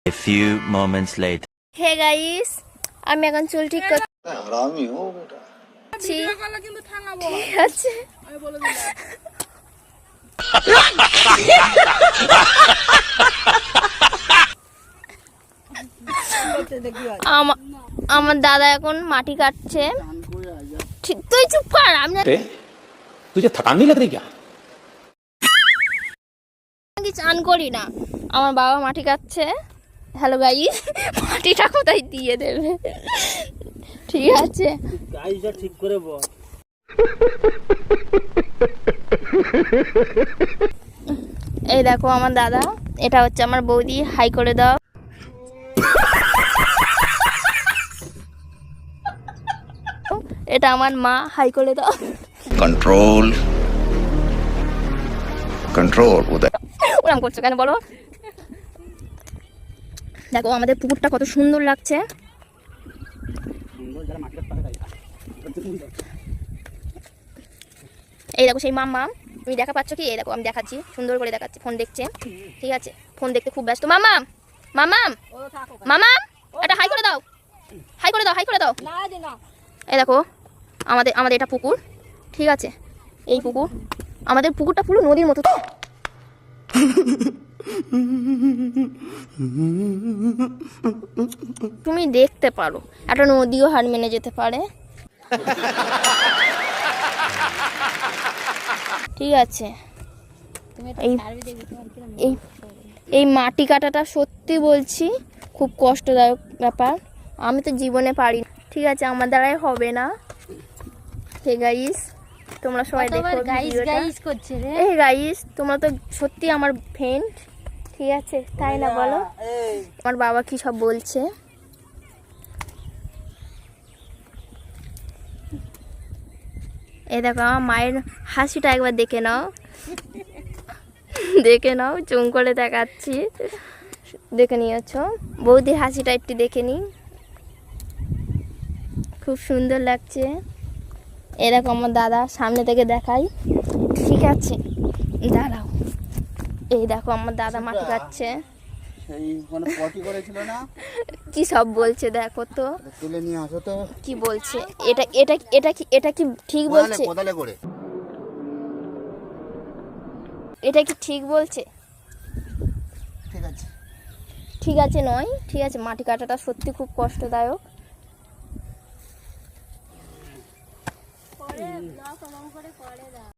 A few moments later. Hey guys, আমি এখন চুল ঠিক করছি। হারামি ও বেটা ঠিক আছে। আমার দাদা এখন মাটি কাটছে। তুই চুপ কর। আমি तुझे थकान नहीं लग रही क्या? চান করি না। আমার বাবা মাটি কাটছে। হ্যালো গাইস, মাটিটা কোথায় দিয়ে দেবে? ঠিক আছে, গাইসটা ঠিক করে বল। এই দেখো আমার দাদা, এটা হচ্ছে আমার বৌদি। হাই করে দাও। এটা আমার মা। হাই করে দাও। कंट्रोल कंट्रोल उधर ওরকম করছো কেন বলো? দেখো আমাদের পুকুরটা কত সুন্দর লাগছে। এই দেখো সেই মাম্মা। তুমি দেখা পাচ্ছ কি? এই দেখো আমি দেখাচ্ছি, সুন্দর করে দেখাচ্ছি। ফোন দেখছে, ঠিক আছে? ফোন দেখতে খুব ব্যস্ত। মামা মামা মামা, এটা হাই করে দাও, হাই করে দাও, হাই করে দাও। এই দেখো আমাদের আমাদের এটা পুকুর, ঠিক আছে? এই পুকুর, আমাদের পুকুরটা পুরো নদীর মতো। তুমি দেখতে পারো, একটা নদীও হার মেনে যেতে পারে। ঠিক আছে, এই মাটি কাটাটা সত্যি বলছি খুব কষ্টদায়ক ব্যাপার। আমি তো জীবনে পারি না। ঠিক আছে, আমার দ্বারাই হবে না। হে গাইস, তোমরা সবাই দেখো ভিডিওটা। এই গাইস, তোমরা তো সত্যি আমার ফ্রেন্ড, ঠিক আছে? তাই না বলো? আমার বাবা কি সব বলছে। এই দেখো আমার মায়ের হাসিটা একবার দেখে নাও, দেখে নাও। চুম করে দেখাচ্ছি, দেখে নিয়েছ? বৌদির হাসিটা একটু দেখে নি, খুব সুন্দর লাগছে। এরকম আমার দাদা সামনে থেকে দেখাই, ঠিক আছে? দাঁড়াও। এই দেখো আমার দাদা মাটি কাটছে। কি সব বলছে দেখো তো, তুলে নিয়ে আসো তো। কি বলছে? এটা এটা এটা কি এটা কি ঠিক বলছে? কোদালে করে এটা কি ঠিক বলছে? ঠিক আছে, ঠিক আছে নয়, ঠিক আছে? মাটি কাটাটা সত্যি খুব কষ্টদায়ক।